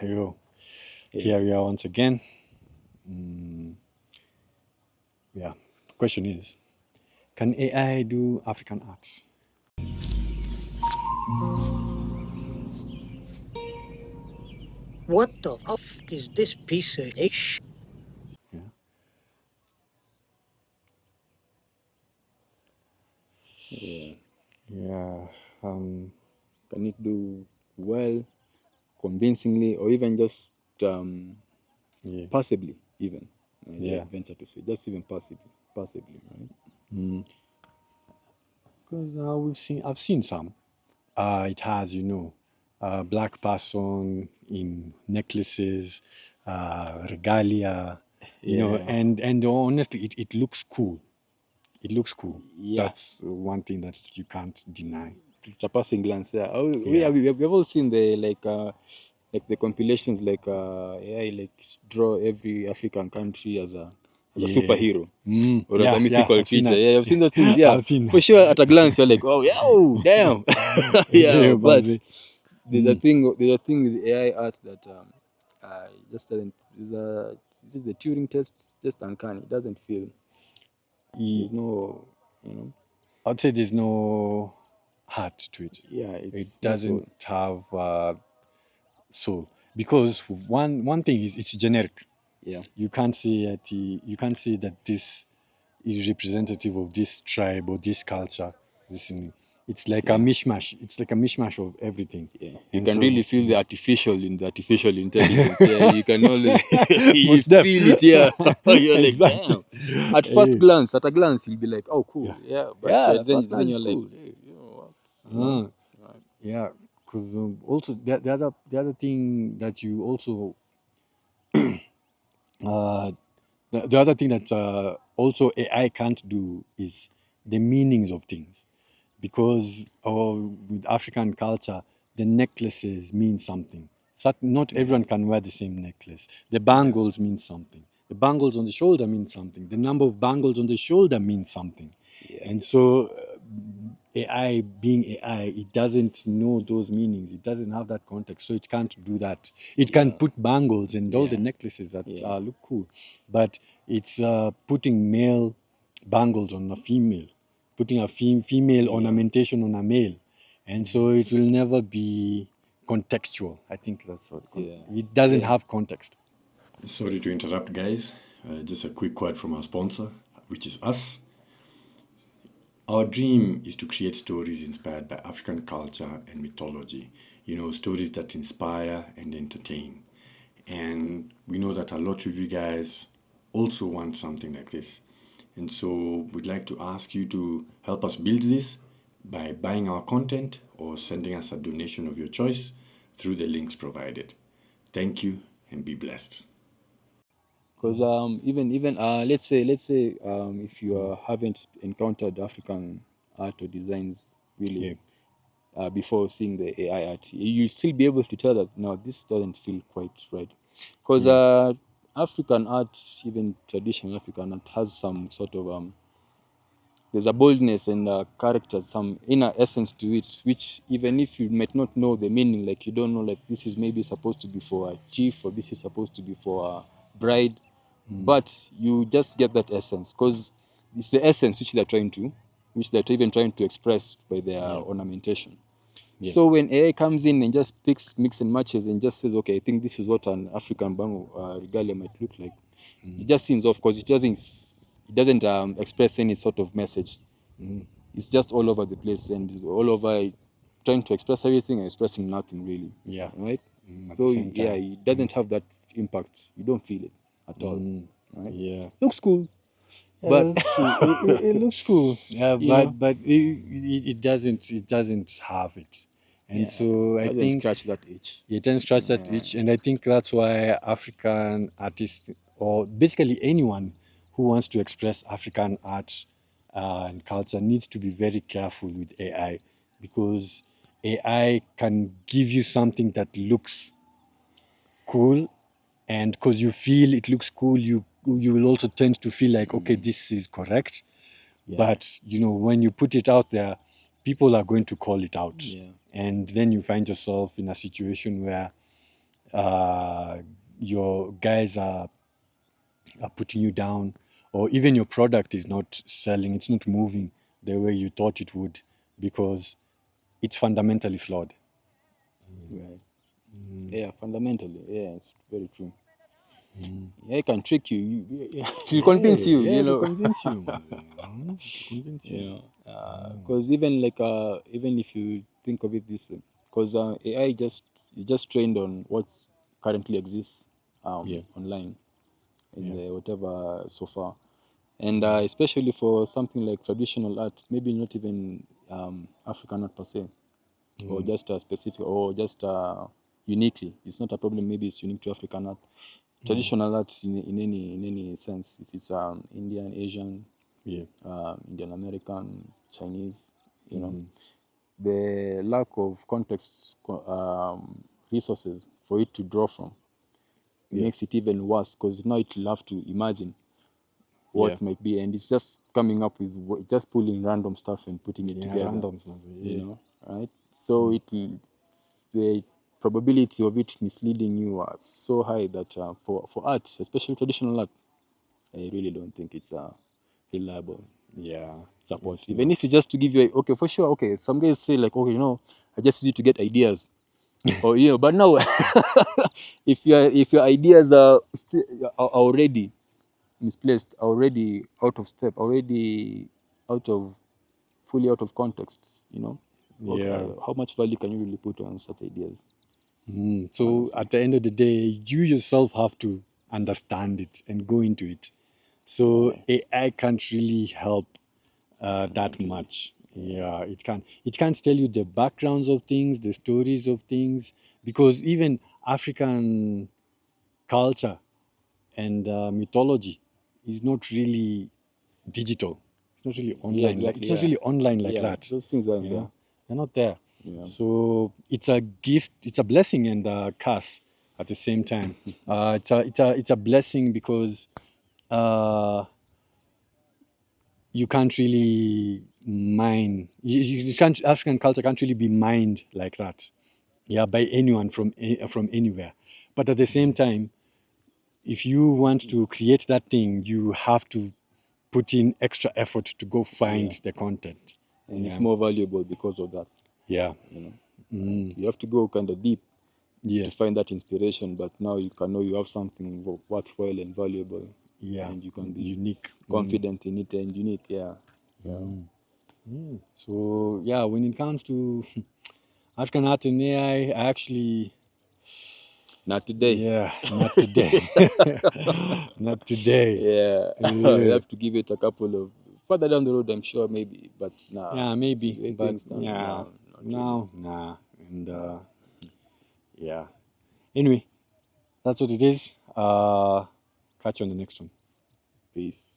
Yo, Yeah. here we are once again. Mm, yeah. Question is, can AI do African arts? What the f is this piece of ish? Yeah. Yeah. Yeah. Can it do well, convincingly, or even just Yeah. passively? Even Yeah. I venture to say, just even passively, right? Because I've seen some. It has, black person in necklaces, regalia, Yeah. and honestly, it looks cool. It looks cool. Yeah. That's one thing that you can't deny. It's a passing glance. Yeah. Oh, Yeah. we've all seen the like the compilations, like AI like draw every African country as a Yeah. superhero or as a Yeah. mythical I've seen creature. that. Yeah, I've seen those things. Yeah, I've seen for that. sure. At a glance, you're like, oh yeah, oh damn. Yeah, Yeah, but Bazi. there's a thing. There's a thing with AI art that just doesn't. Is it the Turing test? Just uncanny. It doesn't feel. There's no, you know. I'd say there's no heart to it. Yeah, It it's no doesn't soul. have soul because one thing is it's generic. Yeah, You can't say that this is representative of this tribe or this culture. Listen, it's like a yeah. mishmash. It's like a mishmash of everything. Yeah, you And can so, really feel the artificial in the artificial intelligence. Yeah, you can only you most def. feel it. Yeah, you're like, Exactly. damn. At first Eh, glance, at a glance, you'll be like, oh, yeah. cool. Yeah, but Yeah, then first glance is you're like, cool. hey, you know what? Uh, Right. yeah, because also the other thing that you also uh, the other thing that also AI can't do is the meanings of things, because with African culture, the necklaces mean something. Not Yeah, everyone can wear the same necklace. The yeah, bangles mean something. The bangles on the shoulder mean something. The number of bangles on the shoulder means something. yeah, And so, AI being AI, it doesn't know those meanings. It doesn't have that context, so it can't do that. It can yeah, put bangles and all the yeah, necklaces that yeah, look cool, but it's putting male bangles on a female, putting a female yeah, ornamentation on a male, and so it will never be contextual. I think that's what yeah, it doesn't yeah. have context. Sorry to interrupt, guys. Just a quick word from our sponsor, which is us. Our dream is to create stories inspired by African culture and mythology. Stories that inspire and entertain. And we know that a lot of you guys also want something like this. And so we'd like to ask you to help us build this by buying our content or sending us a donation of your choice through the links provided. Thank you and be blessed. Because even let's say if you haven't encountered African art or designs Yeah. really before seeing the AI art, you still be able to tell that no, this doesn't feel quite right. Because Yeah. African art, even traditional African art, has some sort of there's a boldness and character, some inner essence to it, which even if you might not know the meaning, like you don't know, like this is maybe supposed to be for a chief or this is supposed to be for a bride, but you just get that essence because it's the essence which they're even trying to express by their Yeah. ornamentation. Yeah. So when AI comes in and just picks, mix and matches and just says, okay, I think this is what an African bangle regalia might look like, it just seems off because it doesn't express any sort of message. It's just all over the place and it's all over trying to express everything and expressing nothing really. Yeah. Right? At the So same yeah, time. it doesn't have that impact. You don't feel it at all. Right? Yeah. Looks cool, Yeah, but that's cool. It looks cool. Yeah, you know, but it doesn't have it, and yeah, so I doesn't think scratch that itch. it doesn't scratch that itch, and I think that's why African artists, or basically anyone who wants to express African art and culture, needs to be very careful with AI, because AI can give you something that looks cool, and because you feel it looks cool, you will also tend to feel like, okay, this is correct. Yeah, But when you put it out there, people are going to call it out, yeah, and then you find yourself in a situation where your guys are putting you down, or even your product is not selling, it's not moving the way you thought it would, because it's fundamentally flawed. Right. Yeah, fundamentally, yeah, it's very true. Yeah, it can trick you. To convince you, Yeah, you to know. convince you. To convince you. You know, because even even if you think of it this way, because AI just trained on what's currently exists Yeah. online in Yeah. the whatever so far, and especially for something like traditional art, maybe not even African art per se, or just a specific, or just uniquely. It's not a problem. Maybe it's unique to African art. Traditional art in any sense, if it's Indian, Asian, Yeah. Indian American, Chinese, you know, the lack of context resources for it to draw from makes it even worse, because now it will have to imagine what Yeah. might be, and it's just coming up with just pulling random stuff and putting it Yeah, together, random. you know, right? So it will, the probability of it misleading you are so high that for art, especially traditional art, I really don't think it's reliable Yeah. support. It's Even not. if it's just to give you okay, for sure, okay, some guys say like, okay, you know, I just use it to get ideas, or you know, but now if your ideas are are already misplaced, already out of step, already out of fully out of context, you know, Yeah. how much value can you really put on such ideas? So Honestly. at the end of the day, you yourself have to understand it and go into it. So AI can't really help that much. Yeah, it can. It can't tell you the backgrounds of things, the stories of things, because even African culture and mythology is not really digital. It's not really Yeah, online. Like exactly. it's not really online like Yeah, that. those things aren't You there. know, they're not there. Yeah. So it's a gift. It's a blessing and a curse at the same time. It's a blessing because you can't really mine. You can't, African culture can't really be mined like that. Yeah, by anyone from anywhere. But at the same time, if you want to create that thing, you have to put in extra effort to go find the content. And it's more valuable because of that. Yeah. You know, you have to go kind of deep Yeah. to find that inspiration, but now you can know you have something worthwhile and valuable. Yeah. And you can be Unique. confident in it and unique. Yeah. So yeah, when it comes to African art and AI, I actually Not today. yeah, not today. Not today. Yeah. Yeah. You have to give it a couple of further down the road, I'm sure, maybe. But nah. Yeah, maybe, the way but things stand, yeah, no, not really. no, nah, and yeah. Anyway, that's what it is. Catch you on the next one. Peace.